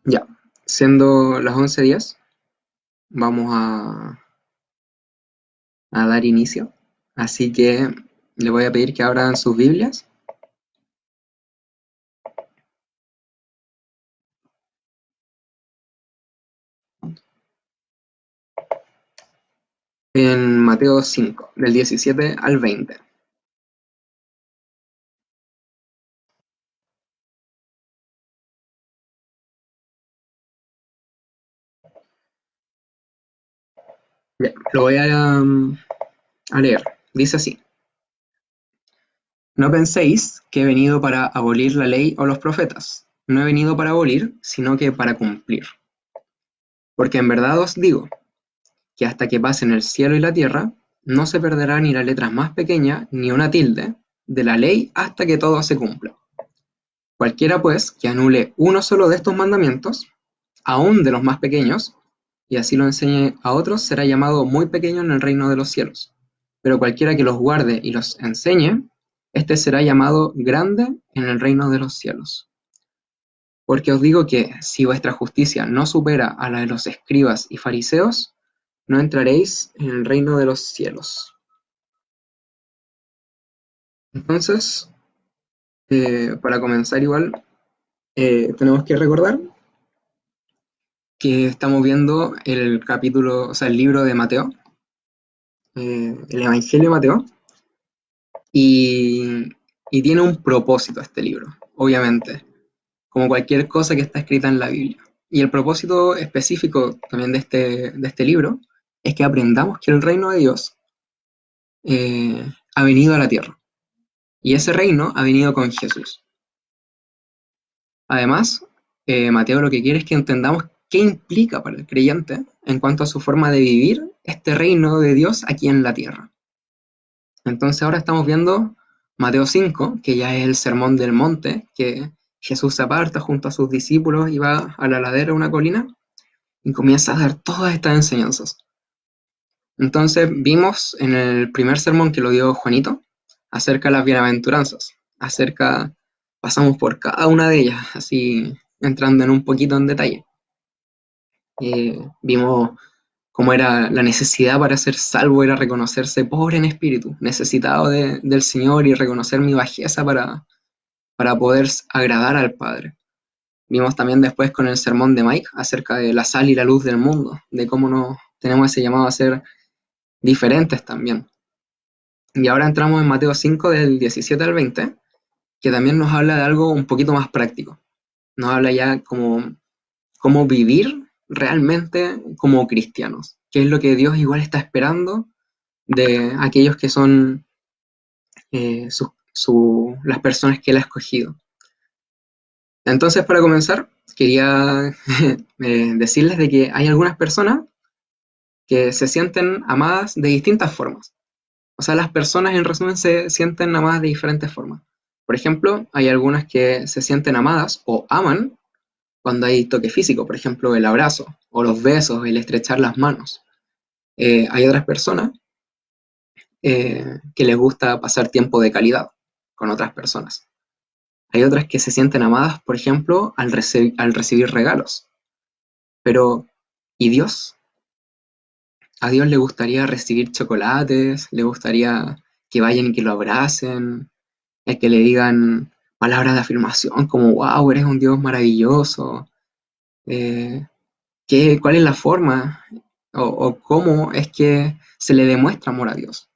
Ya, siendo las 11:10, vamos a dar inicio. Así que le voy a pedir que abran sus Biblias en Mateo 5, del 17 al 20. Ya, lo voy a leer. Dice así: No penséis que he venido para abolir la ley o los profetas. No he venido para abolir, sino que para cumplir. Porque en verdad os digo que hasta que pasen el cielo y la tierra, no se perderá ni la letra más pequeña ni una tilde de la ley hasta que todo se cumpla. Cualquiera, pues, que anule uno solo de estos mandamientos, aun de los más pequeños, y así lo enseñe a otros, será llamado muy pequeño en el reino de los cielos. Pero cualquiera que los guarde y los enseñe, éste será llamado grande en el reino de los cielos. Porque os digo que, si vuestra justicia no supera a la de los escribas y fariseos, no entraréis en el reino de los cielos. Entonces, para comenzar igual, tenemos que recordar que estamos viendo el capítulo, o sea, el libro de Mateo, el Evangelio de Mateo, y, y tiene un propósito este libro, obviamente, como cualquier cosa que está escrita en la Biblia. Y el propósito específico también de este libro es que aprendamos que el reino de Dios ha venido a la tierra, y ese reino ha venido con Jesús. Además, Mateo lo que quiere es que entendamos qué implica para el creyente en cuanto a su forma de vivir este reino de Dios aquí en la tierra. Entonces ahora estamos viendo Mateo 5, que ya es el sermón del monte, que Jesús se aparta junto a sus discípulos y va a la ladera de una colina y comienza a dar todas estas enseñanzas. Entonces vimos en el primer sermón que lo dio Juanito acerca de las bienaventuranzas, pasamos por cada una de ellas, así entrando en un poquito en detalle. Vimos cómo era la necesidad para ser salvo, era reconocerse pobre en espíritu, necesitado del Señor y reconocer mi bajeza para poder agradar al Padre. Vimos también después con el sermón de Mike acerca de la sal y la luz del mundo, de cómo nos tenemos ese llamado a ser diferentes también. Y ahora entramos en Mateo 5 del 17 al 20, que también nos habla de algo un poquito más práctico. Nos habla ya como cómo vivir realmente como cristianos, que es lo que Dios igual está esperando de aquellos que son las personas que Él ha escogido. Entonces, para comenzar, quería decirles de que hay algunas personas que se sienten amadas de distintas formas. O sea, las personas en resumen se sienten amadas de diferentes formas. Por ejemplo, hay algunas que se sienten amadas o aman cuando hay toque físico, por ejemplo, el abrazo o los besos, el estrechar las manos. Hay otras personas que les gusta pasar tiempo de calidad con otras personas. Hay otras que se sienten amadas, por ejemplo, al recibir regalos. Pero, ¿y Dios? A Dios le gustaría recibir chocolates, le gustaría que vayan y que lo abracen, el que le digan palabras de afirmación como, wow, eres un Dios maravilloso. Eh, ¿Cuál es la forma o cómo es que se le demuestra amor a Dios?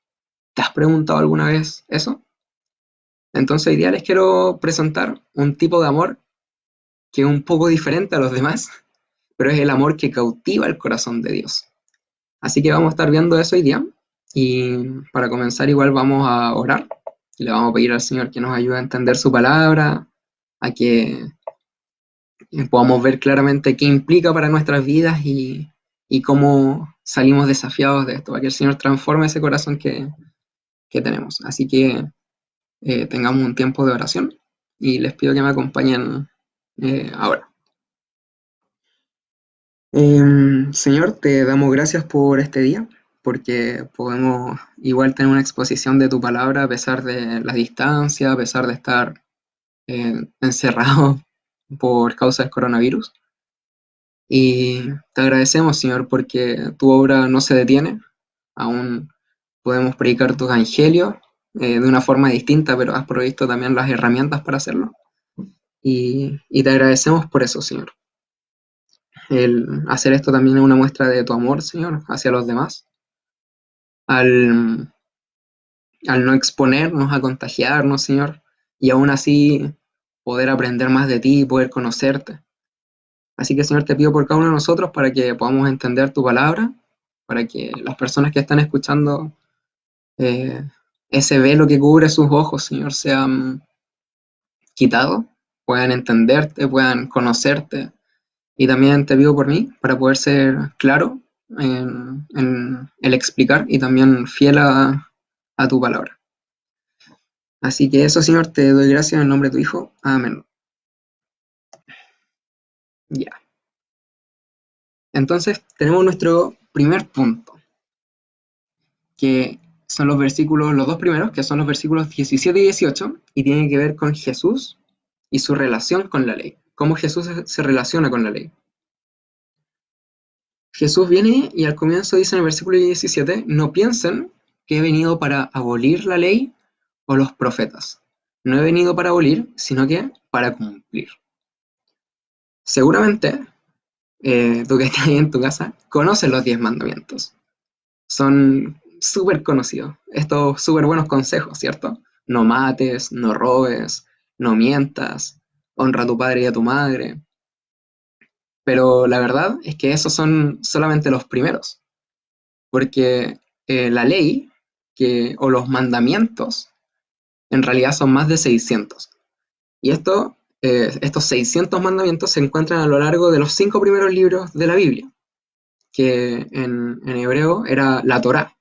¿Te has preguntado alguna vez eso? Entonces hoy día les quiero presentar un tipo de amor que es un poco diferente a los demás, pero es el amor que cautiva el corazón de Dios. Así que vamos a estar viendo eso hoy día y para comenzar igual vamos a orar y le vamos a pedir al Señor que nos ayude a entender su palabra, a que podamos ver claramente qué implica para nuestras vidas y cómo salimos desafiados de esto, para que el Señor transforme ese corazón que tenemos. Así que tengamos un tiempo de oración y les pido que me acompañen ahora. Señor, te damos gracias por este día, porque podemos igual tener una exposición de tu palabra a pesar de la distancia, a pesar de estar encerrados por causa del coronavirus. Y te agradecemos, Señor, porque tu obra no se detiene. Aún podemos predicar tu evangelio de una forma distinta, pero has provisto también las herramientas para hacerlo. Y te agradecemos por eso, Señor. El hacer esto también es una muestra de tu amor, Señor, hacia los demás. Al, al no exponernos a contagiarnos, Señor, y aún así poder aprender más de ti y poder conocerte. Así que, Señor, te pido por cada uno de nosotros para que podamos entender tu palabra, para que las personas que están escuchando eh, ese velo que cubre sus ojos, Señor, sean quitados, puedan entenderte, puedan conocerte. Y también te pido por mí, para poder ser claro en el explicar y también fiel a tu palabra. Así que eso, Señor, te doy gracias en el nombre de tu Hijo. Amén. Ya. Entonces, tenemos nuestro primer punto, que son los versículos, los dos primeros, que son los versículos 17 y 18, y tienen que ver con Jesús y su relación con la ley. Cómo Jesús se relaciona con la ley. Jesús viene y al comienzo dice en el versículo 17, no piensen que he venido para abolir la ley o los profetas. No he venido para abolir, sino que para cumplir. Seguramente, tú que estás ahí en tu casa, conoces los 10 mandamientos. Son súper conocidos. Estos súper buenos consejos, ¿cierto? No mates, no robes, no mientas, honra a tu padre y a tu madre. Pero la verdad es que esos son solamente los primeros, porque la ley o los mandamientos en realidad son más de 600. Y estos 600 mandamientos se encuentran a lo largo de los 5 primeros libros de la Biblia, que en hebreo era la Torá,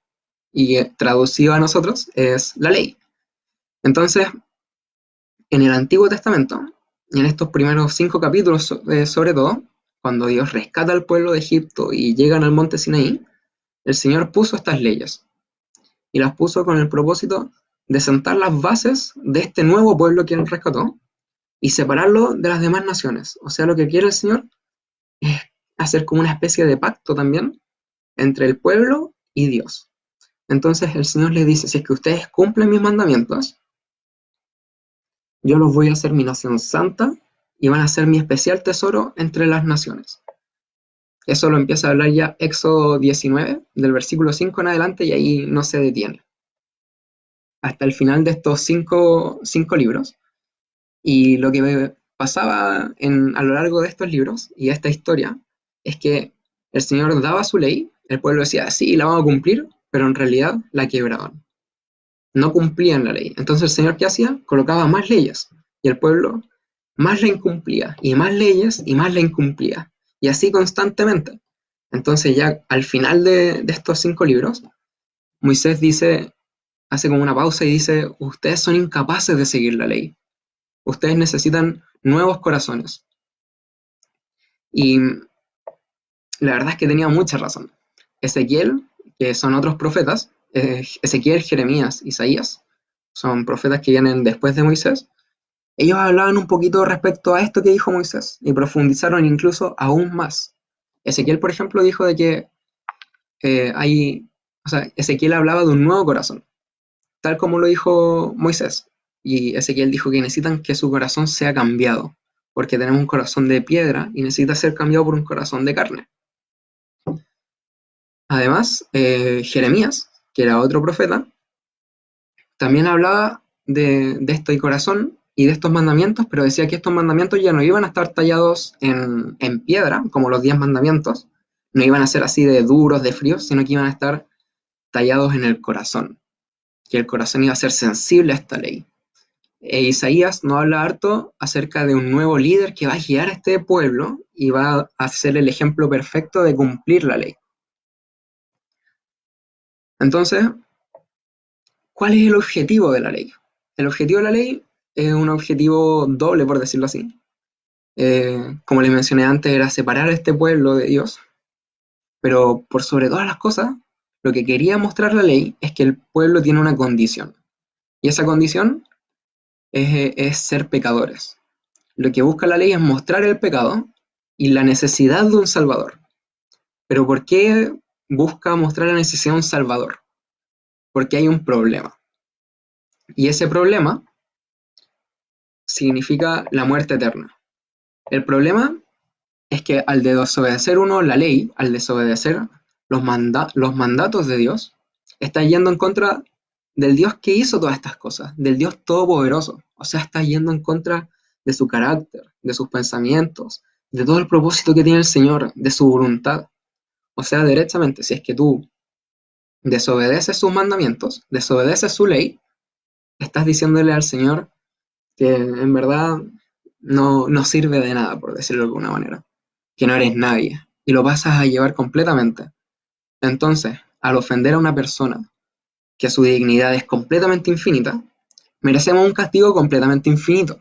y traducido a nosotros es la ley. Entonces, en el Antiguo Testamento, y en estos primeros 5 capítulos sobre todo, cuando Dios rescata al pueblo de Egipto y llegan al monte Sinaí, el Señor puso estas leyes, y las puso con el propósito de sentar las bases de este nuevo pueblo que Él rescató, y separarlo de las demás naciones. O sea, lo que quiere el Señor es hacer como una especie de pacto también entre el pueblo y Dios. Entonces el Señor le dice, si es que ustedes cumplen mis mandamientos, yo los voy a hacer mi nación santa y van a ser mi especial tesoro entre las naciones. Eso lo empieza a hablar ya Éxodo 19, del versículo 5 en adelante, y ahí no se detiene. Hasta el final de estos cinco libros. Y lo que pasaba a lo largo de estos libros y esta historia es que el Señor daba su ley, el pueblo decía, sí, la vamos a cumplir, pero en realidad la quebraban. No cumplían la ley. Entonces el Señor, ¿qué hacía? Colocaba más leyes y el pueblo más la incumplía, y más leyes y más la incumplía. Y así constantemente. Entonces ya al final de estos 5 libros, Moisés hace como una pausa y dice, ustedes son incapaces de seguir la ley. Ustedes necesitan nuevos corazones. Y la verdad es que tenía mucha razón. Ezequiel, que son otros profetas, Ezequiel, Jeremías, Isaías, son profetas que vienen después de Moisés. Ellos hablaban un poquito respecto a esto que dijo Moisés y profundizaron incluso aún más. Ezequiel, por ejemplo, dijo de que Ezequiel hablaba de un nuevo corazón, tal como lo dijo Moisés. Y Ezequiel dijo que necesitan que su corazón sea cambiado, porque tenemos un corazón de piedra y necesita ser cambiado por un corazón de carne. Además, Jeremías, que era otro profeta, también hablaba de este corazón y de estos mandamientos, pero decía que estos mandamientos ya no iban a estar tallados en piedra, como los 10 mandamientos, no iban a ser así de duros, de fríos, sino que iban a estar tallados en el corazón, que el corazón iba a ser sensible a esta ley. Isaías nos habla harto acerca de un nuevo líder que va a guiar a este pueblo y va a ser el ejemplo perfecto de cumplir la ley. Entonces, ¿cuál es el objetivo de la ley? El objetivo de la ley es un objetivo doble, por decirlo así. Como les mencioné antes, era separar a este pueblo de Dios, pero por sobre todas las cosas, lo que quería mostrar la ley es que el pueblo tiene una condición, y esa condición es ser pecadores. Lo que busca la ley es mostrar el pecado y la necesidad de un Salvador. Pero ¿por qué busca mostrar la necesidad de un Salvador? Porque hay un problema. Y ese problema significa la muerte eterna. El problema es que al desobedecer uno la ley, al desobedecer los mandatos de Dios, está yendo en contra del Dios que hizo todas estas cosas, del Dios todopoderoso. O sea, está yendo en contra de su carácter, de sus pensamientos, de todo el propósito que tiene el Señor, de su voluntad. O sea, derechamente, si es que tú desobedeces sus mandamientos, desobedeces su ley, estás diciéndole al Señor que en verdad no sirve de nada, por decirlo de alguna manera, que no eres nadie, y lo pasas a llevar completamente. Entonces, al ofender a una persona que su dignidad es completamente infinita, merecemos un castigo completamente infinito,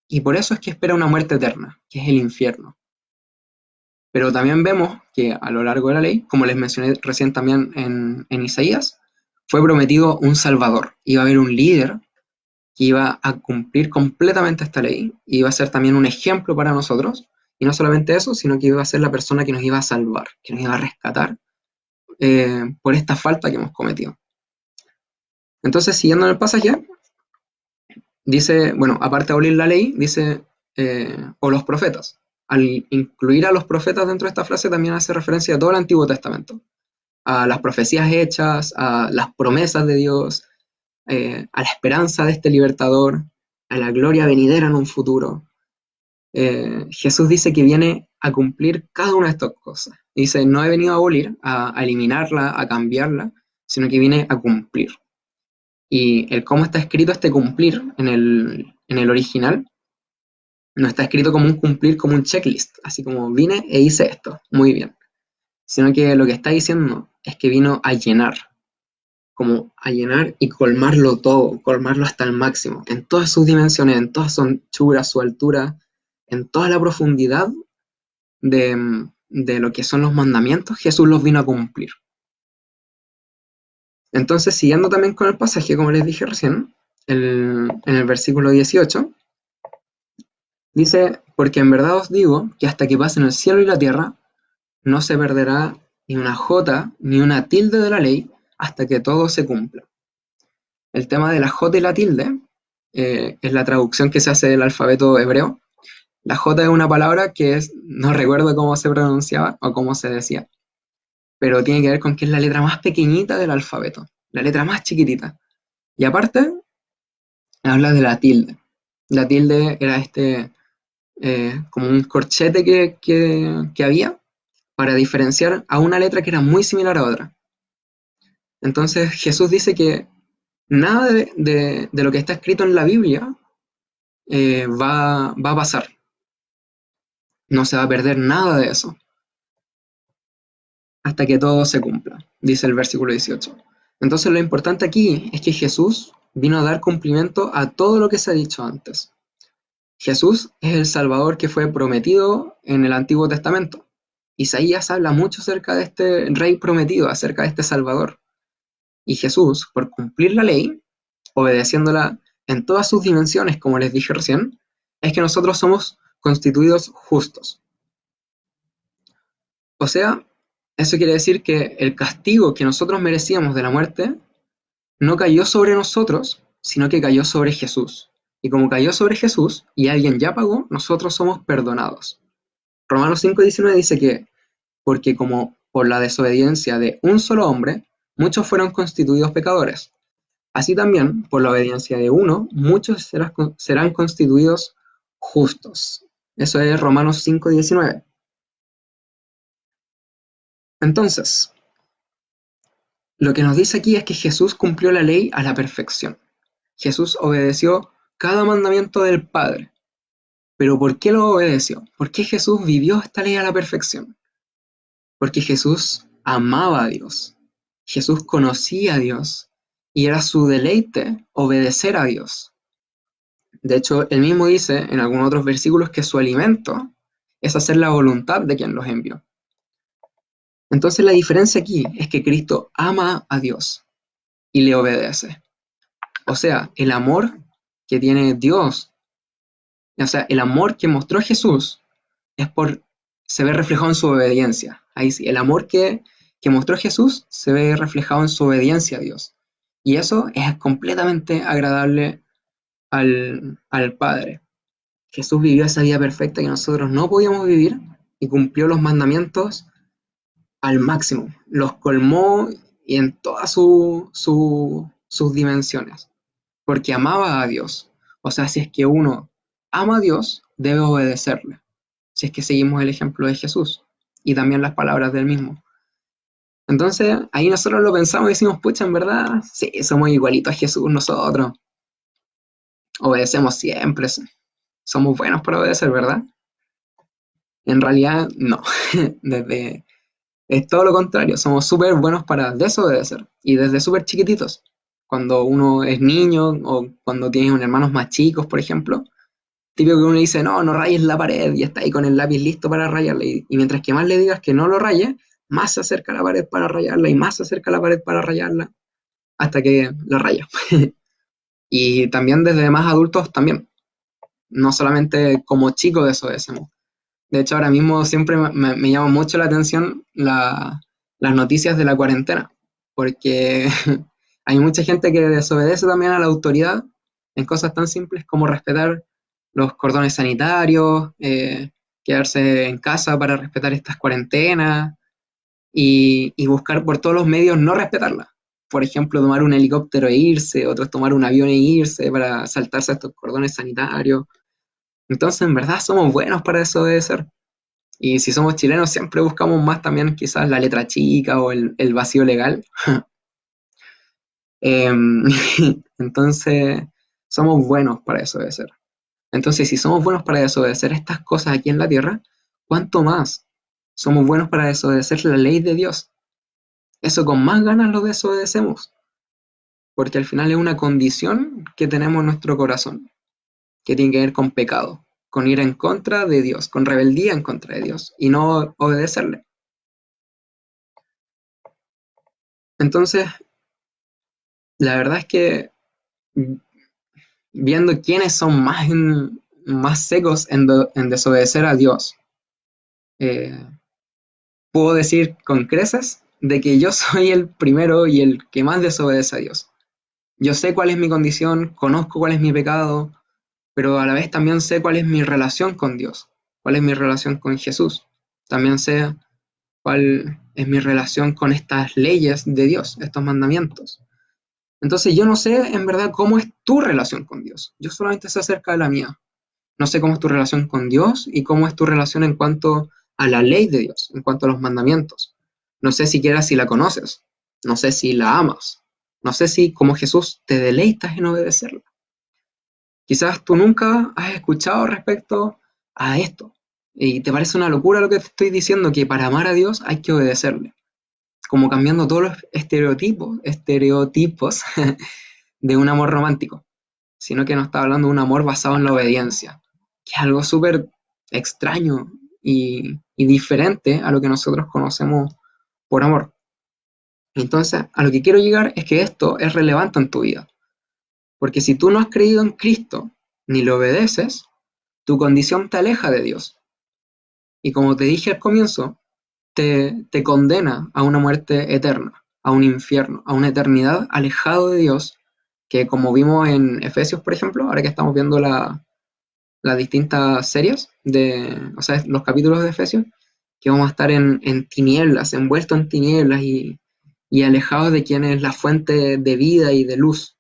y por eso es que espera una muerte eterna, que es el infierno. Pero también vemos que a lo largo de la ley, como les mencioné recién también en Isaías, fue prometido un Salvador, iba a haber un líder que iba a cumplir completamente esta ley, iba a ser también un ejemplo para nosotros, y no solamente eso, sino que iba a ser la persona que nos iba a salvar, que nos iba a rescatar por esta falta que hemos cometido. Entonces, siguiendo en el pasaje, dice, bueno, aparte de abolir la ley, dice, o los profetas. Al incluir a los profetas dentro de esta frase también hace referencia a todo el Antiguo Testamento, a las profecías hechas, a las promesas de Dios, a la esperanza de este libertador, a la gloria venidera en un futuro. Jesús dice que viene a cumplir cada una de estas cosas. Dice, no he venido a abolir, a eliminarla, a cambiarla, sino que viene a cumplir. Y el cómo está escrito este cumplir en el original, no está escrito como un cumplir, como un checklist, así como vine e hice esto, muy bien. Sino que lo que está diciendo es que vino a llenar, como a llenar y colmarlo todo, colmarlo hasta el máximo, en todas sus dimensiones, en toda su anchura, su altura, en toda la profundidad de lo que son los mandamientos, Jesús los vino a cumplir. Entonces, siguiendo también con el pasaje, como les dije recién, en el versículo 18, dice, porque en verdad os digo que hasta que pasen el cielo y la tierra, no se perderá ni una jota ni una tilde de la ley hasta que todo se cumpla. El tema de la jota y la tilde es la traducción que se hace del alfabeto hebreo. La jota es una palabra que no recuerdo cómo se pronunciaba o cómo se decía, pero tiene que ver con que es la letra más pequeñita del alfabeto, la letra más chiquitita. Y aparte, habla de la tilde. La tilde era como un corchete que había para diferenciar a una letra que era muy similar a otra. Entonces Jesús dice que nada de lo que está escrito en la Biblia va a pasar. No se va a perder nada de eso hasta que todo se cumpla, dice el versículo 18. Entonces lo importante aquí es que Jesús vino a dar cumplimiento a todo lo que se ha dicho antes. Jesús es el Salvador que fue prometido en el Antiguo Testamento. Isaías habla mucho acerca de este rey prometido, acerca de este Salvador. Y Jesús, por cumplir la ley, obedeciéndola en todas sus dimensiones, como les dije recién, es que nosotros somos constituidos justos. O sea, eso quiere decir que el castigo que nosotros merecíamos de la muerte no cayó sobre nosotros, sino que cayó sobre Jesús. Y como cayó sobre Jesús y alguien ya pagó, nosotros somos perdonados. Romanos 5:19 dice que, porque como por la desobediencia de un solo hombre, muchos fueron constituidos pecadores, así también por la obediencia de uno, muchos serán constituidos justos. Eso es Romanos 5:19. Entonces, lo que nos dice aquí es que Jesús cumplió la ley a la perfección. Jesús obedeció cada mandamiento del Padre. ¿Pero por qué lo obedeció? ¿Por qué Jesús vivió esta ley a la perfección? Porque Jesús amaba a Dios. Jesús conocía a Dios y era su deleite obedecer a Dios. De hecho, él mismo dice en algunos otros versículos que su alimento es hacer la voluntad de quien los envió. Entonces la diferencia aquí es que Cristo ama a Dios y le obedece. O sea, el amor que tiene Dios, o sea, el amor que mostró Jesús es por se ve reflejado en su obediencia. Ahí sí, el amor que mostró Jesús se ve reflejado en su obediencia a Dios. Y eso es completamente agradable al Padre. Jesús vivió esa vida perfecta que nosotros no podíamos vivir y cumplió los mandamientos al máximo. Los colmó y en todas sus dimensiones, porque amaba a Dios. O sea, si es que uno ama a Dios, debe obedecerle. Si es que seguimos el ejemplo de Jesús y también las palabras del mismo. Entonces, ahí nosotros lo pensamos y decimos, pucha, en verdad, sí, somos igualitos a Jesús nosotros. Obedecemos siempre, somos buenos para obedecer, ¿verdad? En realidad, no. Desde, es todo lo contrario, somos súper buenos para desobedecer. Y desde súper chiquititos. Cuando uno es niño o cuando tiene hermanos más chicos, por ejemplo, típico que uno dice, no, no rayes la pared y está ahí con el lápiz listo para rayarla. Y mientras que más le digas que no lo raye, más se acerca a la pared para rayarla y más se acerca a la pared para rayarla hasta que la raya. Y también desde más adultos también. No solamente como chicos desobedecemos. De hecho, ahora mismo siempre me llama mucho la atención las noticias de la cuarentena, porque hay mucha gente que desobedece también a la autoridad en cosas tan simples como respetar los cordones sanitarios, quedarse en casa para respetar estas cuarentenas y buscar por todos los medios no respetarlas. Por ejemplo, tomar un helicóptero e irse, otros tomar un avión e irse para saltarse a estos cordones sanitarios. Entonces, en verdad, somos buenos para desobedecer. Y si somos chilenos, siempre buscamos más también quizás la letra chica o el vacío legal. Em, entonces, somos buenos para desobedecer. Entonces, si somos buenos para desobedecer estas cosas aquí en la tierra, ¿cuánto más somos buenos para desobedecer la ley de Dios? Eso con más ganas lo desobedecemos, porque al final es una condición que tenemos en nuestro corazón, que tiene que ver con pecado, con ir en contra de Dios, con rebeldía en contra de Dios y no obedecerle. Entonces, la verdad es que viendo quiénes son más secos en desobedecer a Dios, eh, puedo decir con creces de que yo soy el primero y el que más desobedece a Dios. Yo sé cuál es mi condición, conozco cuál es mi pecado, pero a la vez también sé cuál es mi relación con Dios, cuál es mi relación con Jesús. También sé cuál es mi relación con estas leyes de Dios, estos mandamientos. Entonces yo no sé en verdad cómo es tu relación con Dios. Yo solamente sé acerca de la mía. No sé cómo es tu relación con Dios y cómo es tu relación en cuanto a la ley de Dios, en cuanto a los mandamientos. No sé siquiera si la conoces. No sé si la amas. No sé si, como Jesús, te deleitas en obedecerla. Quizás tú nunca has escuchado respecto a esto. Y te parece una locura lo que te estoy diciendo, que para amar a Dios hay que obedecerle. Como cambiando todos los estereotipos de un amor romántico, sino que nos está hablando de un amor basado en la obediencia, que es algo súper extraño y diferente a lo que nosotros conocemos por amor. Entonces, a lo que quiero llegar es que esto es relevante en tu vida, porque si tú no has creído en Cristo ni lo obedeces, tu condición te aleja de Dios. Y como te dije al comienzo, te condena a una muerte eterna, a un infierno, a una eternidad alejado de Dios, que como vimos en Efesios, por ejemplo, ahora que estamos viendo las distintas series, o sea, los capítulos de Efesios, que vamos a estar en tinieblas, envueltos en tinieblas y alejados de quien es la fuente de vida y de luz.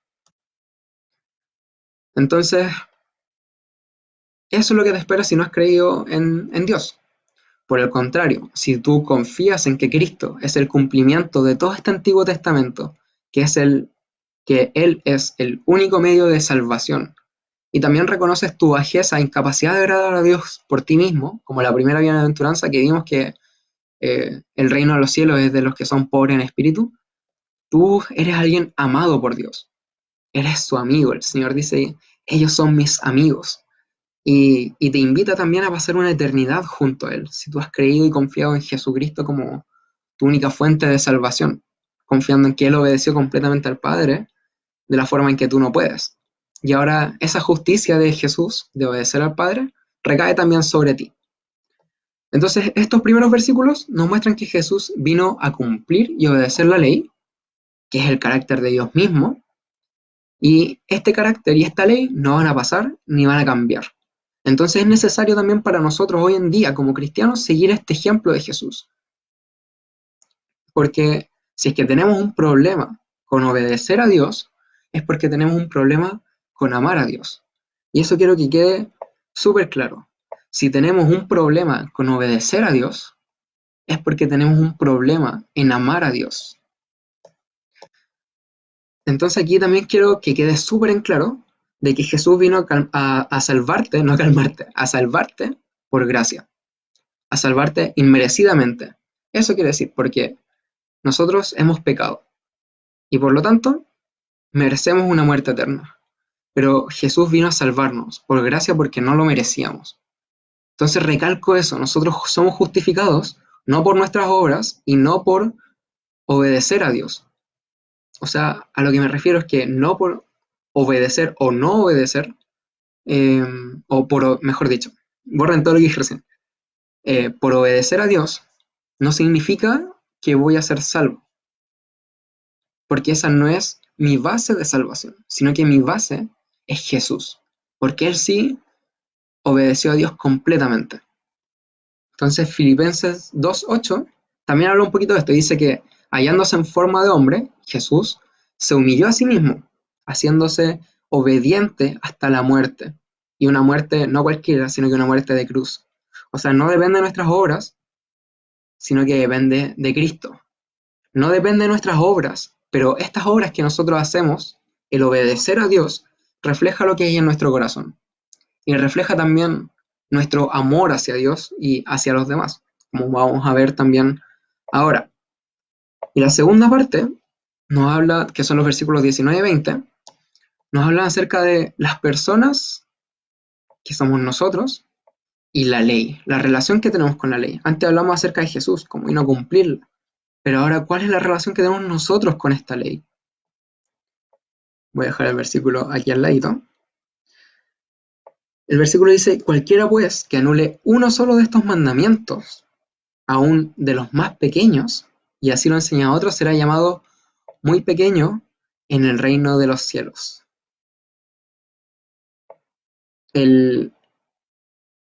Entonces, eso es lo que te espera si no has creído en Dios. Por el contrario, si tú confías en que Cristo es el cumplimiento de todo este Antiguo Testamento, que es que Él es el único medio de salvación, y también reconoces tu bajeza e incapacidad de agradar a Dios por ti mismo, como la primera bienaventuranza que vimos que el reino de los cielos es de los que son pobres en espíritu, tú eres alguien amado por Dios, eres su amigo. El Señor dice, ellos son mis amigos. Y te invita también a pasar una eternidad junto a Él, si tú has creído y confiado en Jesucristo como tu única fuente de salvación, confiando en que Él obedeció completamente al Padre de la forma en que tú no puedes. Y ahora esa justicia de Jesús, de obedecer al Padre, recae también sobre ti. Entonces, estos primeros versículos nos muestran que Jesús vino a cumplir y obedecer la ley, que es el carácter de Dios mismo, y este carácter y esta ley no van a pasar ni van a cambiar. Entonces es necesario también para nosotros hoy en día, como cristianos, seguir este ejemplo de Jesús. Porque si es que tenemos un problema con obedecer a Dios, es porque tenemos un problema con amar a Dios. Y eso quiero que quede súper claro. Si tenemos un problema con obedecer a Dios, es porque tenemos un problema en amar a Dios. Entonces aquí también quiero que quede súper en claro de que Jesús vino a salvarte, no a calmarte, a salvarte por gracia, a salvarte inmerecidamente. Eso quiere decir, porque nosotros hemos pecado y por lo tanto merecemos una muerte eterna. Pero Jesús vino a salvarnos por gracia porque no lo merecíamos. Entonces recalco eso, nosotros somos justificados no por nuestras obras y no por obedecer a Dios. O sea, a lo que me refiero es que no por obedecer o no obedecer, eh, o por, mejor dicho, borren todo lo que dije recién, por obedecer a Dios no significa que voy a ser salvo, porque esa no es mi base de salvación, sino que mi base es Jesús, porque Él sí obedeció a Dios completamente. Entonces, Filipenses 2:8 también habla un poquito de esto. Dice que hallándose en forma de hombre, Jesús se humilló a sí mismo, haciéndose obediente hasta la muerte. Y una muerte no cualquiera, sino que una muerte de cruz. O sea, no depende de nuestras obras, sino que depende de Cristo. No depende de nuestras obras, pero estas obras que nosotros hacemos, el obedecer a Dios, refleja lo que hay en nuestro corazón. Y refleja también nuestro amor hacia Dios y hacia los demás, como vamos a ver también ahora. Y la segunda parte nos habla, que son los versículos 19 y 20, nos habla acerca de las personas que somos nosotros y la ley, la relación que tenemos con la ley. Antes hablamos acerca de Jesús, como vino a cumplirla, pero ahora, ¿cuál es la relación que tenemos nosotros con esta ley? Voy a dejar el versículo aquí al ladito. El versículo dice, cualquiera pues que anule uno solo de estos mandamientos, aún de los más pequeños, y así lo enseña a otros, será llamado muy pequeño en el reino de los cielos. El,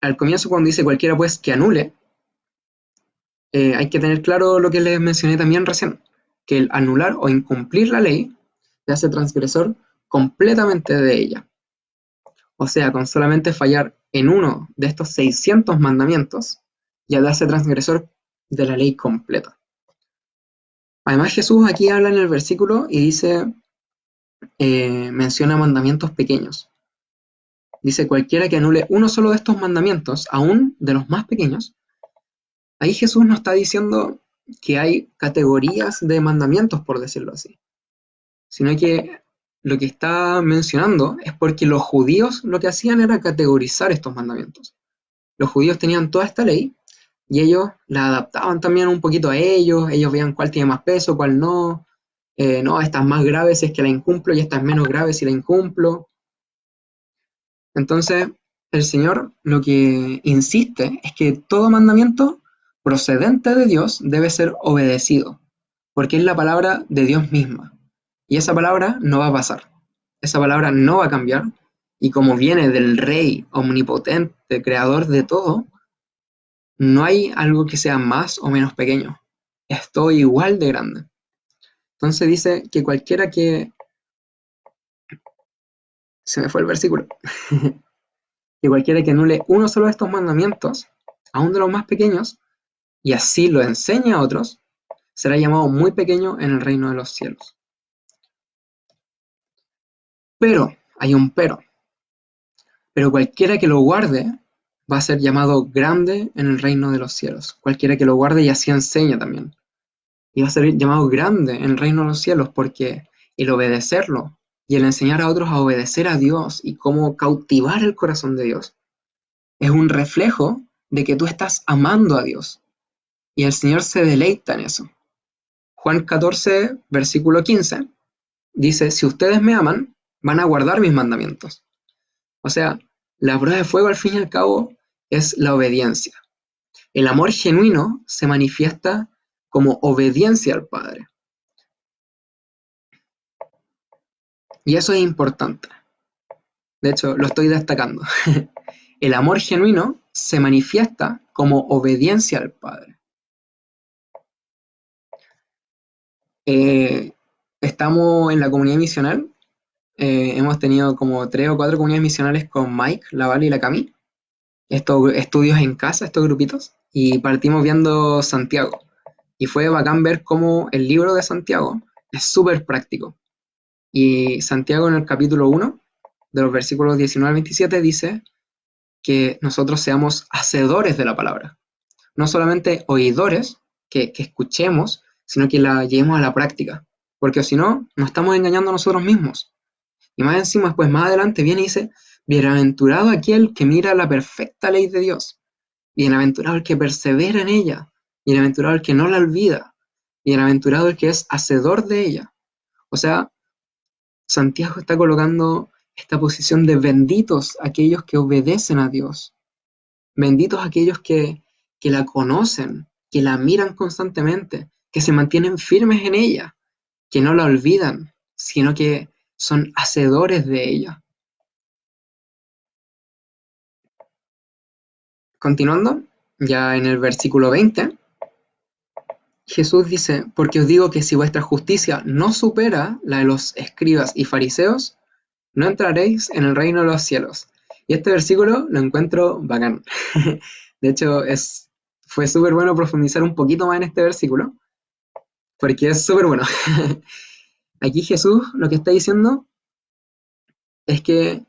al comienzo, cuando dice cualquiera pues que anule, hay que tener claro lo que les mencioné también recién, que el anular o incumplir la ley te hace transgresor completamente de ella. O sea, con solamente fallar en uno de estos 600 mandamientos, ya te hace transgresor de la ley completa. Además, Jesús aquí habla en el versículo y dice, menciona mandamientos pequeños. Dice, cualquiera que anule uno solo de estos mandamientos, aún de los más pequeños, ahí Jesús no está diciendo que hay categorías de mandamientos, por decirlo así, sino que lo que está mencionando es porque los judíos lo que hacían era categorizar estos mandamientos. Los judíos tenían toda esta ley y ellos la adaptaban también un poquito a ellos veían cuál tiene más peso, cuál no, no, esta es más grave si es que la incumplo y esta es menos grave si la incumplo. Entonces, el Señor lo que insiste es que todo mandamiento procedente de Dios debe ser obedecido, porque es la palabra de Dios misma. Y esa palabra no va a pasar, esa palabra no va a cambiar, y como viene del Rey omnipotente, creador de todo, no hay algo que sea más o menos pequeño, es todo igual de grande. Entonces dice que cualquiera que... Se me fue el versículo. Que cualquiera que anule uno solo de estos mandamientos, aun de los más pequeños, y así lo enseña a otros, será llamado muy pequeño en el reino de los cielos. Pero, hay un pero cualquiera que lo guarde va a ser llamado grande en el reino de los cielos. Cualquiera que lo guarde y así enseña también. Y va a ser llamado grande en el reino de los cielos porque el obedecerlo y el enseñar a otros a obedecer a Dios y cómo cautivar el corazón de Dios es un reflejo de que tú estás amando a Dios. Y el Señor se deleita en eso. Juan 14, versículo 15, dice, si ustedes me aman, van a guardar mis mandamientos. O sea, la prueba de fuego al fin y al cabo es la obediencia. El amor genuino se manifiesta como obediencia al Padre. Y eso es importante. De hecho, lo estoy destacando. El amor genuino se manifiesta como obediencia al Padre. Eh, Estamos en la comunidad misional. Hemos tenido como 3 o 4 comunidades misionales con Mike, la Vale y la Cami. Estos estudios en casa, estos grupitos. Y partimos viendo Santiago. Y fue bacán ver cómo el libro de Santiago es súper práctico. Y Santiago en el capítulo 1, de los versículos 19 al 27, dice que nosotros seamos hacedores de la palabra. No solamente oidores, que escuchemos, sino que la llevemos a la práctica. Porque si no, nos estamos engañando a nosotros mismos. Y más encima, después más adelante viene y dice, bienaventurado aquel que mira la perfecta ley de Dios. Bienaventurado el que persevera en ella. Bienaventurado el que no la olvida. Bienaventurado el que es hacedor de ella. O sea, Santiago está colocando esta posición de benditos aquellos que obedecen a Dios. Benditos aquellos que la conocen, que la miran constantemente, que se mantienen firmes en ella, que no la olvidan, sino que son hacedores de ella. Continuando, ya en el versículo 20, Jesús dice, porque os digo que si vuestra justicia no supera la de los escribas y fariseos, no entraréis en el reino de los cielos. Y este versículo lo encuentro bacán. De hecho, fue súper bueno profundizar un poquito más en este versículo, porque es súper bueno. Aquí Jesús lo que está diciendo es que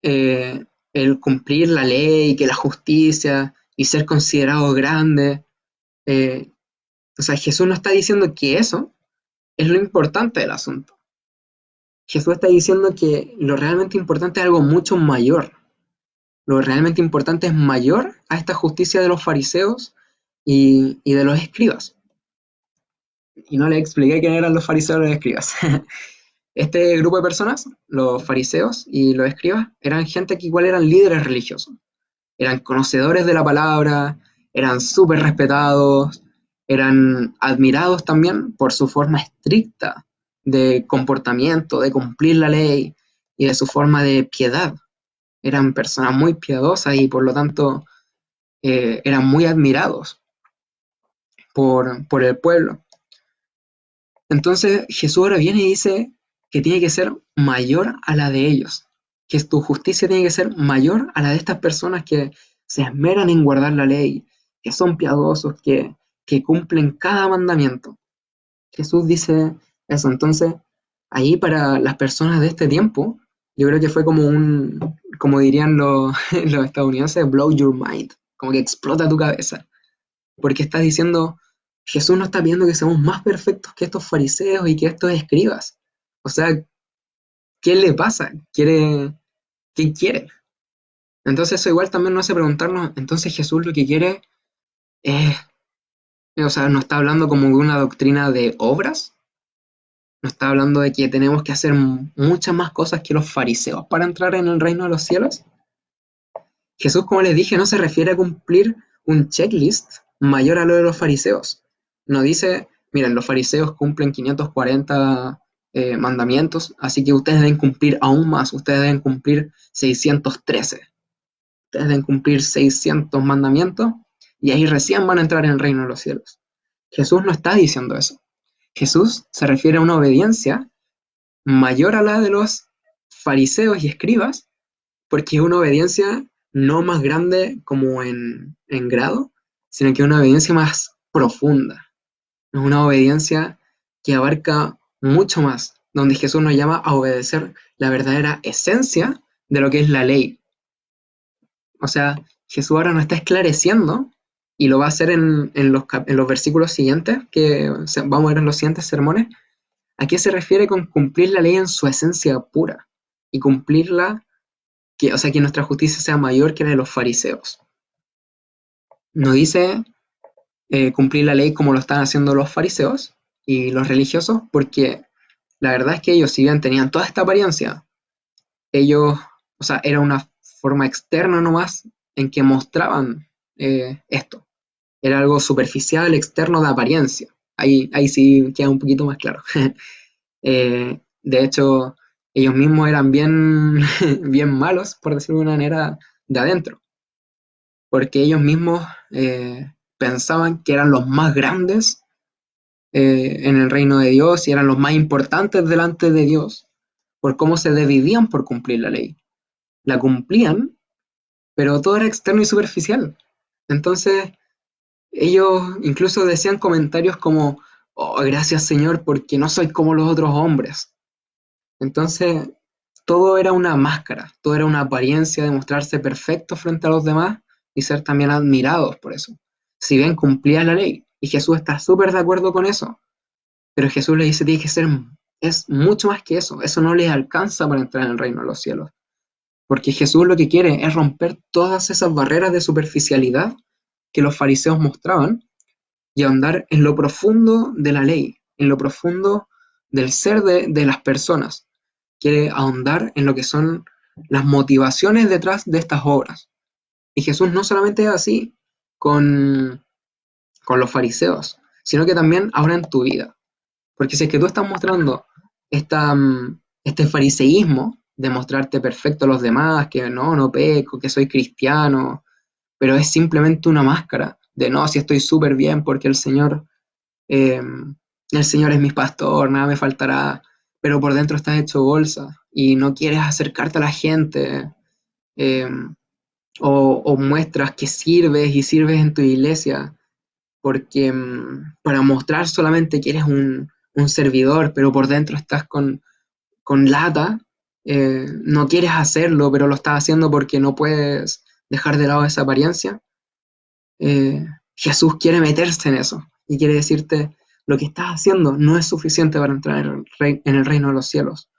eh, el cumplir la ley, que la justicia y ser considerado grande, eh, o sea, Jesús no está diciendo que eso es lo importante del asunto. Jesús está diciendo que lo realmente importante es algo mucho mayor. Lo realmente importante es mayor a esta justicia de los fariseos y de los escribas. Y no le expliqué quién eran los fariseos y los escribas. Este grupo de personas, los fariseos y los escribas, eran gente que igual eran líderes religiosos. Eran conocedores de la palabra, eran súper respetados, eran admirados también por su forma estricta de comportamiento, de cumplir la ley y de su forma de piedad. Eran personas muy piadosas y por lo tanto eran muy admirados por el pueblo. Entonces Jesús ahora viene y dice que tiene que ser mayor a la de ellos, que tu justicia tiene que ser mayor a la de estas personas que se esmeran en guardar la ley, que son piadosos, que cumplen cada mandamiento. Jesús dice eso. Entonces, ahí para las personas de este tiempo, yo creo que fue como dirían los estadounidenses, blow your mind, como que explota tu cabeza, porque estás diciendo, Jesús no está pidiendo que seamos más perfectos que estos fariseos y que estos escribas. O sea, ¿qué le pasa? ¿Qué quiere? Entonces eso igual también nos hace preguntarnos, entonces Jesús lo que quiere es, o sea, no está hablando como de una doctrina de obras, no está hablando de que tenemos que hacer muchas más cosas que los fariseos para entrar en el reino de los cielos. Jesús, como les dije, no se refiere a cumplir un checklist mayor a lo de los fariseos. No dice, miren, los fariseos cumplen 540 mandamientos, así que ustedes deben cumplir aún más, ustedes deben cumplir 613. Ustedes deben cumplir 600 mandamientos y ahí recién van a entrar en el reino de los cielos. Jesús no está diciendo eso. Jesús se refiere a una obediencia mayor a la de los fariseos y escribas, porque es una obediencia no más grande como en grado, sino que es una obediencia más profunda. Es una obediencia que abarca mucho más, donde Jesús nos llama a obedecer la verdadera esencia de lo que es la ley. O sea, Jesús ahora nos está esclareciendo, y lo va a hacer en los versículos siguientes, que vamos a ver en los siguientes sermones, a qué se refiere con cumplir la ley en su esencia pura, y cumplirla, o sea, que nuestra justicia sea mayor que la de los fariseos. No dice cumplir la ley como lo están haciendo los fariseos y los religiosos, porque la verdad es que ellos, si bien tenían toda esta apariencia, ellos, o sea, era una forma externa nomás en que mostraban esto. era algo superficial, externo de apariencia. Ahí sí queda un poquito más claro. De hecho, ellos mismos eran bien, bien malos, por decirlo de una manera, de adentro, porque ellos mismos pensaban que eran los más grandes en el reino de Dios y eran los más importantes delante de Dios, por cómo se desvivían por cumplir la ley. La cumplían, pero todo era externo y superficial. Entonces, ellos incluso decían comentarios como, oh, gracias Señor, porque no soy como los otros hombres. Entonces, todo era una máscara, todo era una apariencia de mostrarse perfecto frente a los demás y ser también admirados por eso. Si bien cumplía la ley, y Jesús está súper de acuerdo con eso, pero Jesús le dice, tiene que ser, es mucho más que eso no les alcanza para entrar en el reino de los cielos, porque Jesús lo que quiere es romper todas esas barreras de superficialidad que los fariseos mostraban y ahondar en lo profundo de la ley, en lo profundo del ser de las personas. Quiere ahondar en lo que son las motivaciones detrás de estas obras. Y Jesús no solamente es así con, con los fariseos, sino que también ahora en tu vida. Porque si es que tú estás mostrando este fariseísmo de mostrarte perfecto a los demás, que no peco, que soy cristiano, pero es simplemente una máscara de no, si estoy súper bien porque eh, el Señor es mi pastor, nada me faltará, pero por dentro estás hecho bolsa y no quieres acercarte a la gente, eh, o muestras que sirves y sirves en tu iglesia porque para mostrar solamente que eres un servidor, pero por dentro estás con lata, no quieres hacerlo, pero lo estás haciendo porque no puedes dejar de lado esa apariencia. Jesús quiere meterse en eso y quiere decirte, lo que estás haciendo no es suficiente para entrar en el reino de los cielos,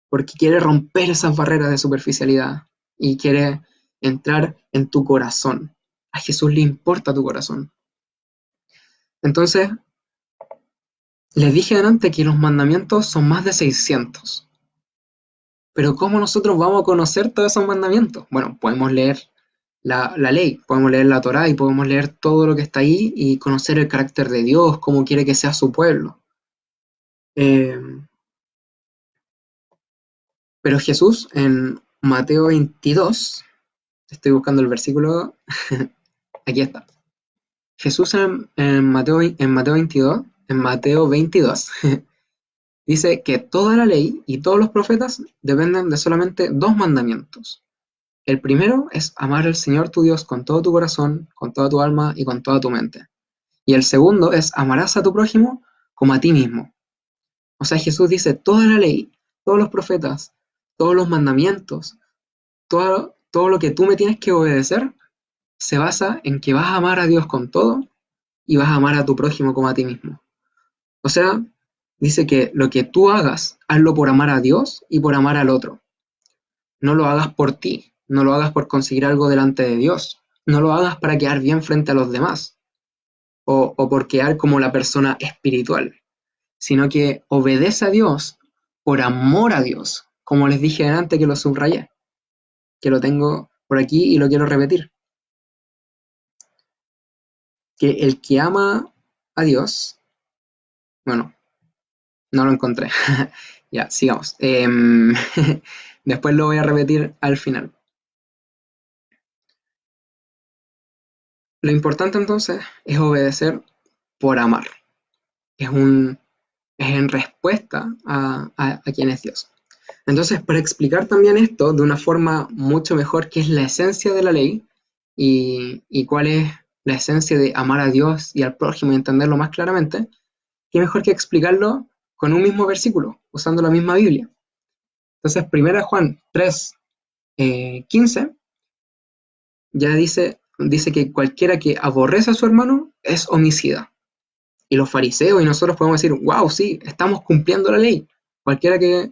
porque quiere romper esas barreras de superficialidad y quiere entrar en tu corazón. A Jesús le importa tu corazón. Entonces, les dije delante que los mandamientos son más de 600. Pero ¿cómo nosotros vamos a conocer todos esos mandamientos? Bueno, podemos leer la ley, podemos leer la Torá y podemos leer todo lo que está ahí y conocer el carácter de Dios, cómo quiere que sea su pueblo. Eh, pero Jesús en Mateo 22, estoy buscando el versículo, aquí está. Jesús en Mateo 22 dice que toda la ley y todos los profetas dependen de solamente dos mandamientos. El primero es amar al Señor tu Dios con todo tu corazón, con toda tu alma y con toda tu mente. Y el segundo es amarás a tu prójimo como a ti mismo. O sea, Jesús dice, toda la ley, todos los profetas, todos los mandamientos, todo lo que tú me tienes que obedecer, se basa en que vas a amar a Dios con todo y vas a amar a tu prójimo como a ti mismo. O sea, dice que lo que tú hagas, hazlo por amar a Dios y por amar al otro. No lo hagas por ti, no lo hagas por conseguir algo delante de Dios, no lo hagas para quedar bien frente a los demás o por quedar como la persona espiritual, sino que obedece a Dios por amor a Dios, como les dije antes que lo subrayé, que lo tengo por aquí y lo quiero repetir, que el que ama a Dios, bueno, no lo encontré, ya, sigamos. Después lo voy a repetir al final. Lo importante entonces es obedecer por amar. Es un, es en respuesta a quién es Dios. Entonces, para explicar también esto de una forma mucho mejor, qué es la esencia de la ley y cuál es la esencia de amar a Dios y al prójimo y entenderlo más claramente, qué mejor que explicarlo con un mismo versículo, usando la misma Biblia. Entonces, 1 Juan 3, 15, ya dice que cualquiera que aborrece a su hermano es homicida. Y los fariseos y nosotros podemos decir, wow, sí, estamos cumpliendo la ley. Cualquiera que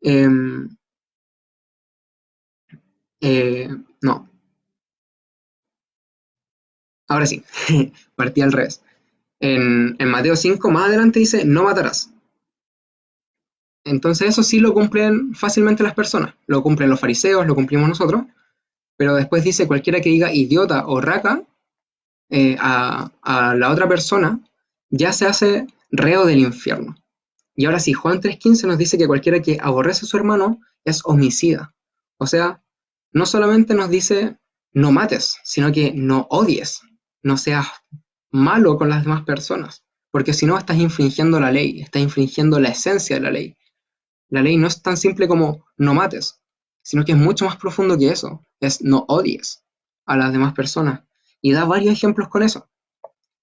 Eh, eh, no, ahora sí, partí al revés. En Mateo 5 más adelante dice, no matarás. Entonces eso sí lo cumplen fácilmente las personas. Lo cumplen los fariseos, lo cumplimos nosotros. Pero después dice, cualquiera que diga idiota o raca a la otra persona, ya se hace reo del infierno. Y ahora sí, Juan 3:15 nos dice que cualquiera que aborrece a su hermano es homicida. O sea, no solamente nos dice no mates, sino que no odies, no seas malo con las demás personas, porque si no estás infringiendo la ley, estás infringiendo la esencia de la ley. La ley no es tan simple como no mates, sino que es mucho más profundo que eso, es no odies a las demás personas. Y da varios ejemplos con eso.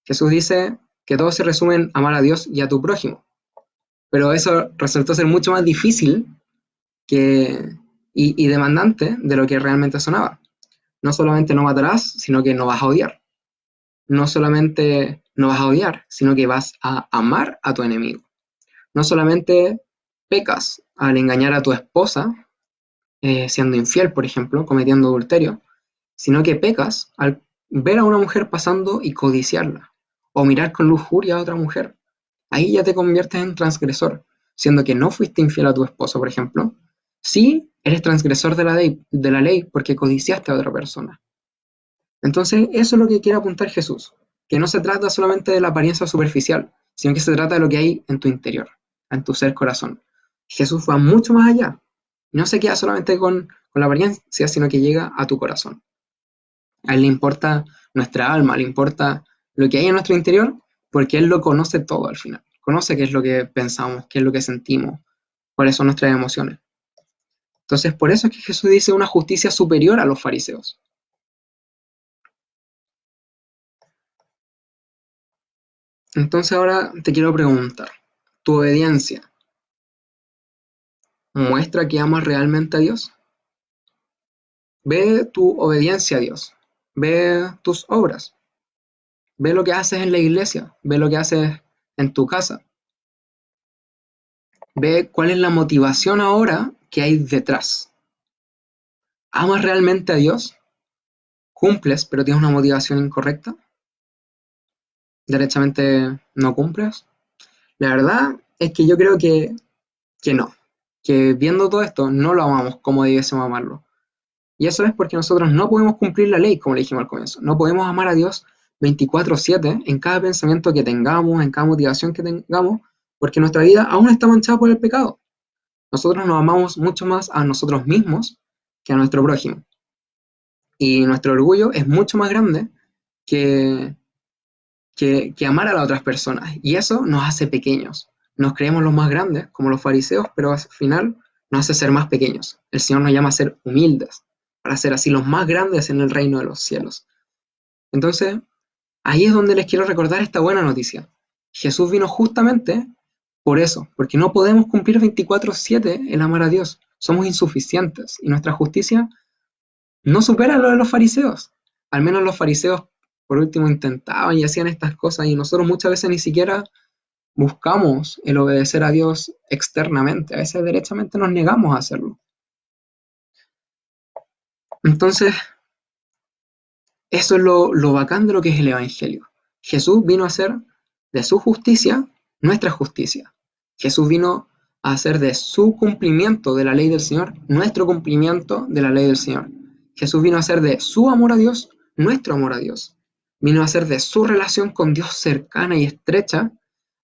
Jesús dice que todo se resume en amar a Dios y a tu prójimo, pero eso resultó ser mucho más difícil que, y demandante de lo que realmente sonaba. No solamente no matarás, sino que no vas a odiar. No solamente no vas a odiar, sino que vas a amar a tu enemigo. No solamente pecas al engañar a tu esposa, siendo infiel, por ejemplo, cometiendo adulterio, sino que pecas al ver a una mujer pasando y codiciarla, o mirar con lujuria a otra mujer. Ahí ya te conviertes en transgresor, siendo que no fuiste infiel a tu esposo, por ejemplo. Sí, eres transgresor de la ley porque codiciaste a otra persona. Entonces, eso es lo que quiere apuntar Jesús, que no se trata solamente de la apariencia superficial, sino que se trata de lo que hay en tu interior, en tu ser corazón. Jesús va mucho más allá. No se queda solamente con la apariencia, sino que llega a tu corazón. A Él le importa nuestra alma, le importa lo que hay en nuestro interior, porque Él lo conoce todo al final. Conoce qué es lo que pensamos, qué es lo que sentimos, cuáles son nuestras emociones. Entonces, por eso es que Jesús dice una justicia superior a los fariseos. Entonces ahora te quiero preguntar, ¿tu obediencia muestra que amas realmente a Dios? Ve tu obediencia a Dios, ve tus obras, ve lo que haces en la iglesia, ve lo que haces en tu casa, ve cuál es la motivación ahora que hay detrás. ¿Amas realmente a Dios? ¿Cumples pero tienes una motivación incorrecta? ¿Derechamente no cumples? La verdad es que yo creo que no, que viendo todo esto no lo amamos como debiésemos amarlo. Y eso es porque nosotros no podemos cumplir la ley, como le dijimos al comienzo. No podemos amar a Dios 24/7 en cada pensamiento que tengamos, en cada motivación que tengamos, porque nuestra vida aún está manchada por el pecado. Nosotros nos amamos mucho más a nosotros mismos que a nuestro prójimo. Y nuestro orgullo es mucho más grande que, que amar a las otras personas. Y eso nos hace pequeños. Nos creemos los más grandes, como los fariseos, pero al final nos hace ser más pequeños. El Señor nos llama a ser humildes, para ser así los más grandes en el reino de los cielos. Entonces, ahí es donde les quiero recordar esta buena noticia. Jesús vino justamente por eso, porque no podemos cumplir 24/7 el amar a Dios. Somos insuficientes y nuestra justicia no supera lo de los fariseos. Al menos los fariseos, por último, intentaban y hacían estas cosas y nosotros muchas veces ni siquiera buscamos el obedecer a Dios externamente. A veces derechamente nos negamos a hacerlo. Entonces, eso es lo bacán de lo que es el Evangelio. Jesús vino a hacer de su justicia nuestra justicia. Jesús vino a hacer de su cumplimiento de la ley del Señor nuestro cumplimiento de la ley del Señor. Jesús vino a hacer de su amor a Dios nuestro amor a Dios. Vino a hacer de su relación con Dios cercana y estrecha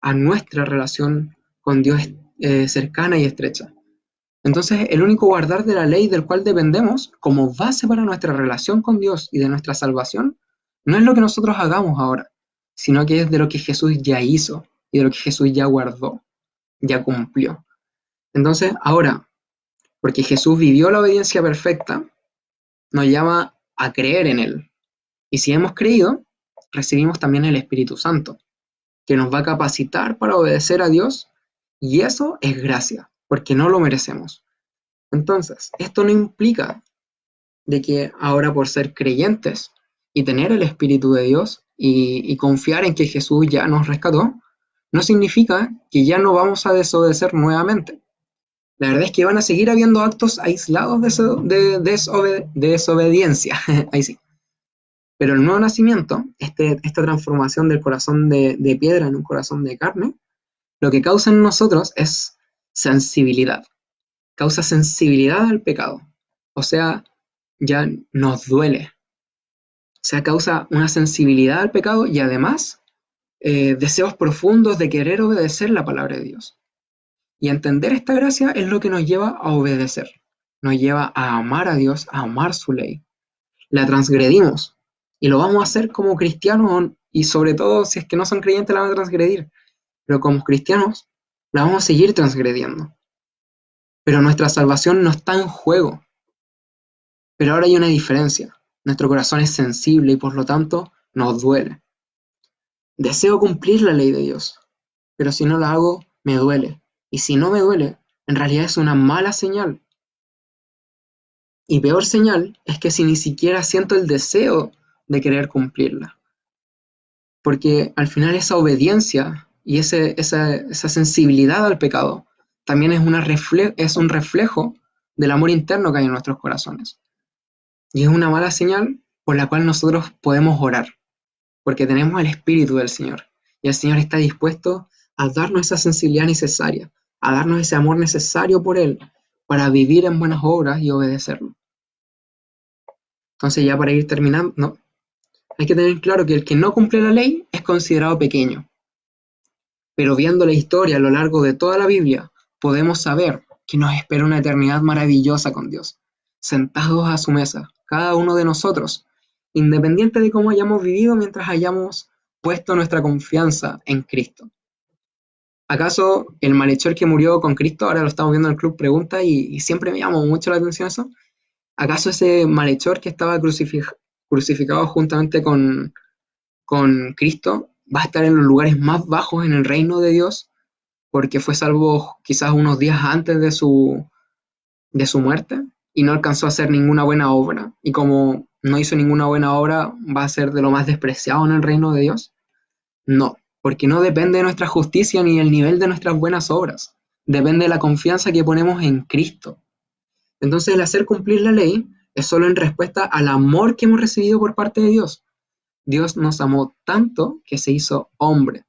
a nuestra relación con Dios cercana y estrecha. Entonces, el único guardar de la ley del cual dependemos como base para nuestra relación con Dios y de nuestra salvación, no es lo que nosotros hagamos ahora, sino que es de lo que Jesús ya hizo y de lo que Jesús ya guardó, ya cumplió. Entonces, ahora, porque Jesús vivió la obediencia perfecta, nos llama a creer en Él. Y si hemos creído, recibimos también el Espíritu Santo, que nos va a capacitar para obedecer a Dios, y eso es gracia, porque no lo merecemos. Entonces, esto no implica de que ahora por ser creyentes y tener el Espíritu de Dios y confiar en que Jesús ya nos rescató, no significa que ya no vamos a desobedecer nuevamente. La verdad es que van a seguir habiendo actos aislados de desobediencia, ahí sí. Pero el nuevo nacimiento, esta transformación del corazón de piedra en un corazón de carne, lo que causa en nosotros es sensibilidad. Causa sensibilidad al pecado. O sea, ya nos duele. sea, causa una sensibilidad al pecado y además deseos profundos de querer obedecer la palabra de Dios. Y entender esta gracia es lo que nos lleva a obedecer, nos lleva a amar a Dios, a amar su ley. La transgredimos y lo vamos a hacer como cristianos y sobre todo si es que no son creyentes la van a transgredir, pero como cristianos la vamos a seguir transgrediendo. Pero nuestra salvación no está en juego. Pero ahora hay una diferencia. Nuestro corazón es sensible y por lo tanto nos duele. Deseo cumplir la ley de Dios, pero si no la hago, me duele. Y si no me duele, en realidad es una mala señal. Y peor señal es que si ni siquiera siento el deseo de querer cumplirla. Porque al final esa obediencia y esa sensibilidad al pecado también es un reflejo del amor interno que hay en nuestros corazones. Y es una mala señal por la cual nosotros podemos orar, porque tenemos el Espíritu del Señor. Y el Señor está dispuesto a darnos esa sensibilidad necesaria, a darnos ese amor necesario por Él, para vivir en buenas obras y obedecerlo. Entonces ya para ir terminando, ¿no? Hay que tener claro que el que no cumple la ley es considerado pequeño. Pero viendo la historia a lo largo de toda la Biblia, podemos saber que nos espera una eternidad maravillosa con Dios, sentados a su mesa, cada uno de nosotros, independiente de cómo hayamos vivido mientras hayamos puesto nuestra confianza en Cristo. ¿Acaso el malhechor que murió con Cristo, ahora lo estamos viendo en el club, pregunta y siempre me llamó mucho la atención eso? ¿Acaso ese malhechor que estaba crucificado juntamente con Cristo va a estar en los lugares más bajos en el reino de Dios porque fue salvo quizás unos días antes de su muerte y no alcanzó a hacer ninguna buena obra? Y como no hizo ninguna buena obra, ¿va a ser de lo más despreciado en el reino de Dios? No, porque no depende de nuestra justicia ni del nivel de nuestras buenas obras. Depende de la confianza que ponemos en Cristo. Entonces el hacer cumplir la ley es solo en respuesta al amor que hemos recibido por parte de Dios. Dios nos amó tanto que se hizo hombre,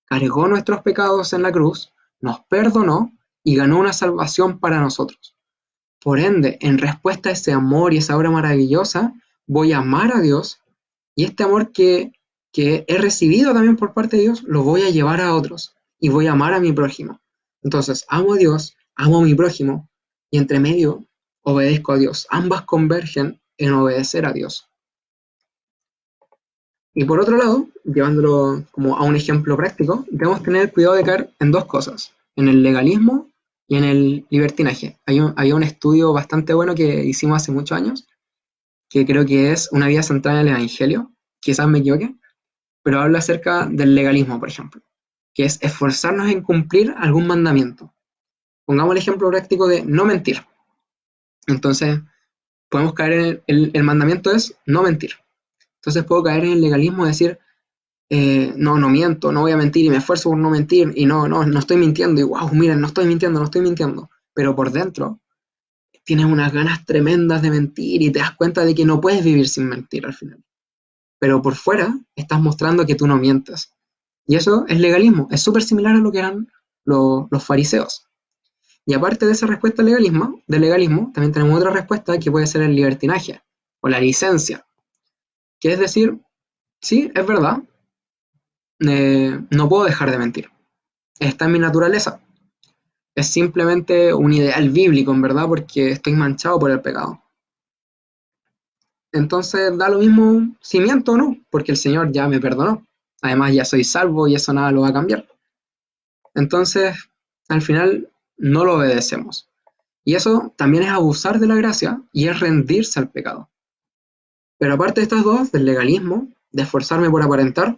cargó nuestros pecados en la cruz, nos perdonó y ganó una salvación para nosotros. Por ende, en respuesta a ese amor y esa obra maravillosa, voy a amar a Dios y este amor que he recibido también por parte de Dios, lo voy a llevar a otros y voy a amar a mi prójimo. Entonces, amo a Dios, amo a mi prójimo y entre medio obedezco a Dios. Ambas convergen en obedecer a Dios. Y por otro lado, llevándolo como a un ejemplo práctico, debemos tener cuidado de caer en dos cosas, en el legalismo y en el libertinaje. Hay un estudio bastante bueno que hicimos hace muchos años, que creo que es Una vida centrada en el Evangelio, quizás me equivoque, pero habla acerca del legalismo, por ejemplo, que es esforzarnos en cumplir algún mandamiento. Pongamos el ejemplo práctico de no mentir. Entonces, podemos caer en el mandamiento es no mentir. Entonces puedo caer en el legalismo de decir, no, no miento, no voy a mentir y me esfuerzo por no mentir y no estoy mintiendo y wow, miren, no estoy mintiendo, no estoy mintiendo. Pero por dentro tienes unas ganas tremendas de mentir y te das cuenta de que no puedes vivir sin mentir al final. Pero por fuera estás mostrando que tú no mientes. Y eso es legalismo, es súper similar a lo que eran los fariseos. Y aparte de esa respuesta del legalismo, también tenemos otra respuesta que puede ser el libertinaje o la licencia, que es decir, sí, es verdad, no puedo dejar de mentir. Está en mi naturaleza. Es simplemente un ideal bíblico, en verdad, porque estoy manchado por el pecado. Entonces da lo mismo si miento o no, porque el Señor ya me perdonó. Además ya soy salvo y eso nada lo va a cambiar. Entonces, al final, no lo obedecemos. Y eso también es abusar de la gracia y es rendirse al pecado. Pero aparte de estas dos, del legalismo, de esforzarme por aparentar,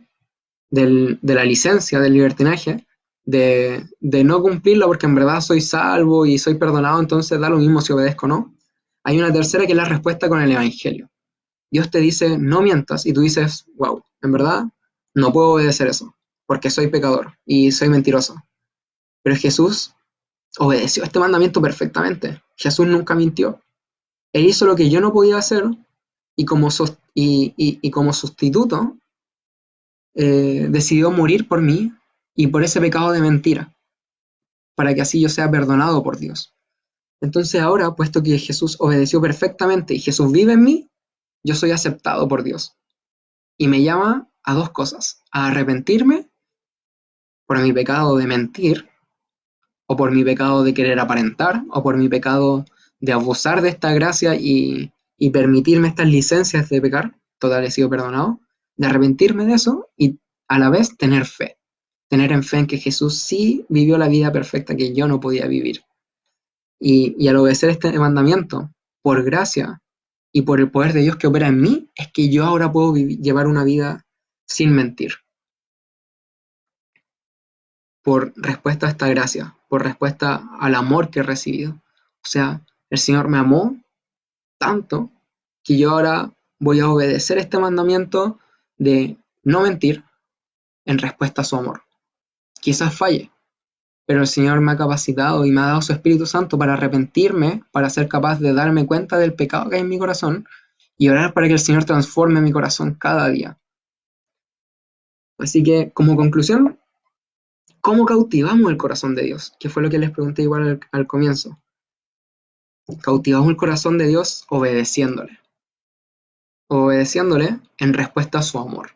de la licencia, del libertinaje, de no cumplirla porque en verdad soy salvo y soy perdonado, entonces da lo mismo si obedezco o no. Hay una tercera que es la respuesta con el Evangelio. Dios te dice, no mientas, y tú dices, wow, en verdad no puedo obedecer eso, porque soy pecador y soy mentiroso. Pero Jesús obedeció este mandamiento perfectamente. Jesús nunca mintió. Él hizo lo que yo no podía hacer y como sustituto decidió morir por mí y por ese pecado de mentira, para que así yo sea perdonado por Dios. Entonces ahora, puesto que Jesús obedeció perfectamente y Jesús vive en mí, yo soy aceptado por Dios. y me llama a dos cosas: a arrepentirme por mi pecado de mentir, o por mi pecado de querer aparentar, o por mi pecado de abusar de esta gracia y permitirme estas licencias de pecar. Total, he sido perdonado. De arrepentirme de eso y a la vez tener fe. Tener en fe en que Jesús sí vivió la vida perfecta que yo no podía vivir. Y al obedecer este mandamiento, por gracia y por el poder de Dios que opera en mí, es que yo ahora puedo llevar una vida sin mentir, por respuesta a esta gracia, por respuesta al amor que he recibido. O sea, el Señor me amó tanto que yo ahora voy a obedecer este mandamiento de no mentir en respuesta a su amor. Quizás falle, pero el Señor me ha capacitado y me ha dado su Espíritu Santo para arrepentirme, para ser capaz de darme cuenta del pecado que hay en mi corazón y orar para que el Señor transforme mi corazón cada día. Así que, como conclusión, ¿cómo cautivamos el corazón de Dios? Que fue lo que les pregunté igual al comienzo. Cautivamos el corazón de Dios obedeciéndole en respuesta a su amor.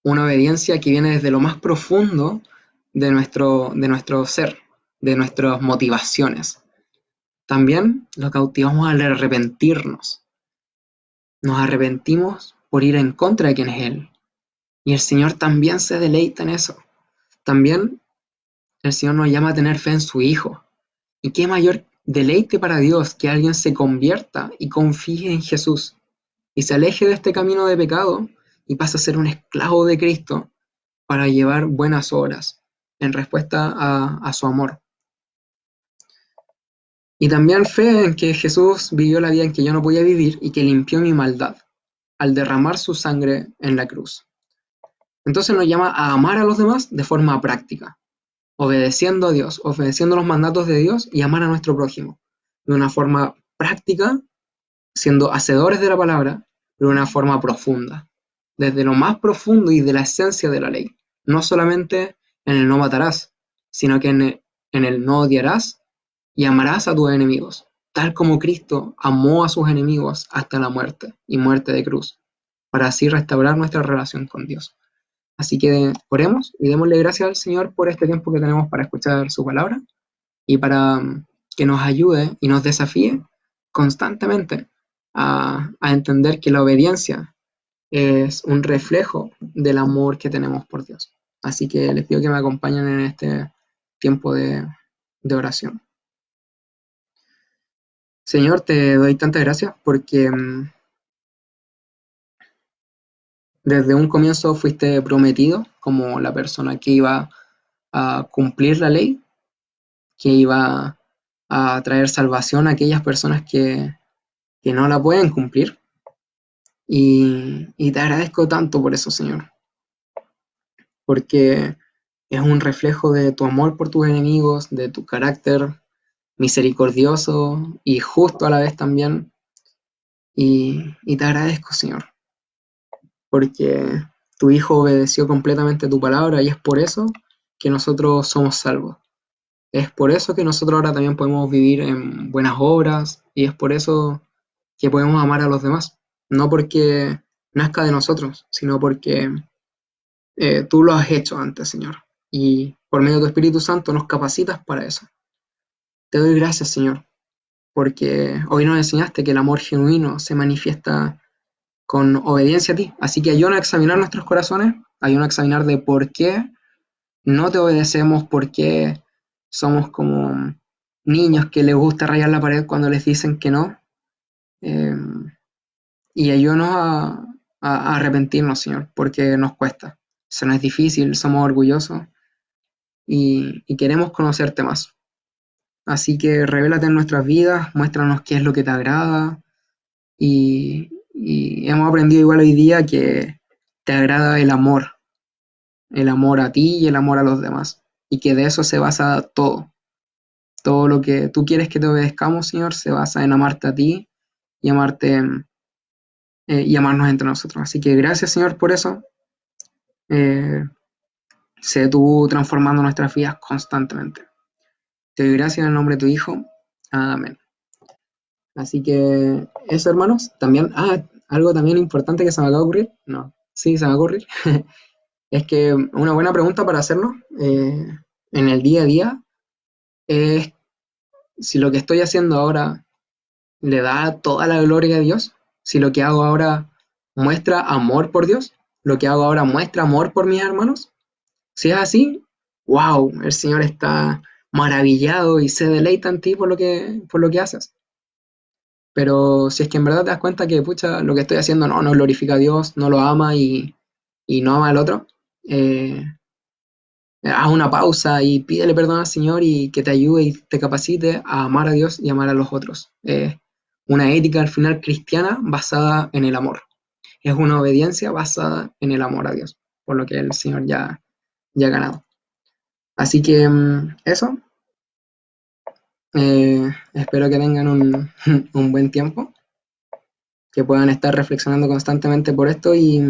Una obediencia que viene desde lo más profundo de nuestro ser, de nuestras motivaciones. También lo cautivamos al arrepentirnos. Nos arrepentimos por ir en contra de quien es Él. Y el Señor también se deleita en eso. También el Señor nos llama a tener fe en su Hijo. ¿Y qué mayor deleite para Dios que alguien se convierta y confíe en Jesús y se aleje de este camino de pecado y pase a ser un esclavo de Cristo para llevar buenas obras en respuesta a su amor? Y también fe en que Jesús vivió la vida en que yo no podía vivir y que limpió mi maldad al derramar su sangre en la cruz. Entonces nos llama a amar a los demás de forma práctica, obedeciendo a Dios, obedeciendo los mandatos de Dios y amar a nuestro prójimo de una forma práctica, siendo hacedores de la palabra, pero de una forma profunda, desde lo más profundo y de la esencia de la ley, no solamente en el no matarás, sino que en el no odiarás y amarás a tus enemigos, tal como Cristo amó a sus enemigos hasta la muerte y muerte de cruz, para así restaurar nuestra relación con Dios. Así que oremos y démosle gracias al Señor por este tiempo que tenemos para escuchar su palabra y para que nos ayude y nos desafíe constantemente a entender que la obediencia es un reflejo del amor que tenemos por Dios. Así que les pido que me acompañen en este tiempo de oración. Señor, te doy tantas gracias porque desde un comienzo fuiste prometido como la persona que iba a cumplir la ley, que iba a traer salvación a aquellas personas que no la pueden cumplir. Y te agradezco tanto por eso, Señor, porque es un reflejo de tu amor por tus enemigos, de tu carácter misericordioso y justo a la vez también. Y te agradezco, Señor, porque tu Hijo obedeció completamente tu palabra y es por eso que nosotros somos salvos. Es por eso que nosotros ahora también podemos vivir en buenas obras y es por eso que podemos amar a los demás. No porque nazca de nosotros, sino porque tú lo has hecho antes, Señor. Y por medio de tu Espíritu Santo nos capacitas para eso. Te doy gracias, Señor, porque hoy nos enseñaste que el amor genuino se manifiesta con obediencia a ti. Así que ayúdanos a examinar nuestros corazones, ayúdanos a examinar de por qué no te obedecemos, por qué somos como niños que les gusta rayar la pared cuando les dicen que no. Eh, y ayúdanos a arrepentirnos, Señor, porque nos cuesta. Eso no es difícil, somos orgullosos y queremos conocerte más. Así que revélate en nuestras vidas, muéstranos qué es lo que te agrada y hemos aprendido igual hoy día que te agrada el amor a ti y el amor a los demás, y que de eso se basa todo. Todo lo que tú quieres que te obedezcamos, Señor, se basa en amarte a ti y amarte y amarnos entre nosotros. Así que gracias, Señor, por eso. Eh, sé tú transformando nuestras vidas constantemente. Te doy gracias en el nombre de tu Hijo. Amén. Así que eso, hermanos. También, algo también importante que se me acaba de ocurrir. No. Sí, se me ocurre. Es que una buena pregunta para hacerlo en el día a día es si lo que estoy haciendo ahora le da toda la gloria a Dios, si lo que hago ahora muestra amor por Dios, lo que hago ahora muestra amor por mis hermanos. Si es así, wow, el Señor está maravillado y se deleita en ti por lo que haces. Pero si es que en verdad te das cuenta que, pucha, lo que estoy haciendo no glorifica a Dios, no lo ama y no ama al otro, eh, haz una pausa y pídele perdón al Señor y que te ayude y te capacite a amar a Dios y amar a los otros. Una ética al final cristiana basada en el amor. Es una obediencia basada en el amor a Dios, por lo que el Señor ya ha ganado. Así que eso, espero que tengan un buen tiempo, que puedan estar reflexionando constantemente por esto y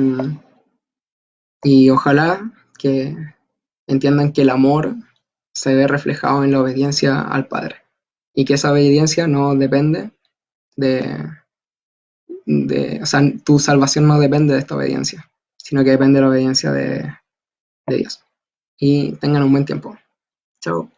ojalá que entiendan que el amor se ve reflejado en la obediencia al Padre y que esa obediencia no depende de, o sea, tu salvación no depende de esta obediencia, sino que depende de la obediencia de Dios. Y tengan un buen tiempo. Chao.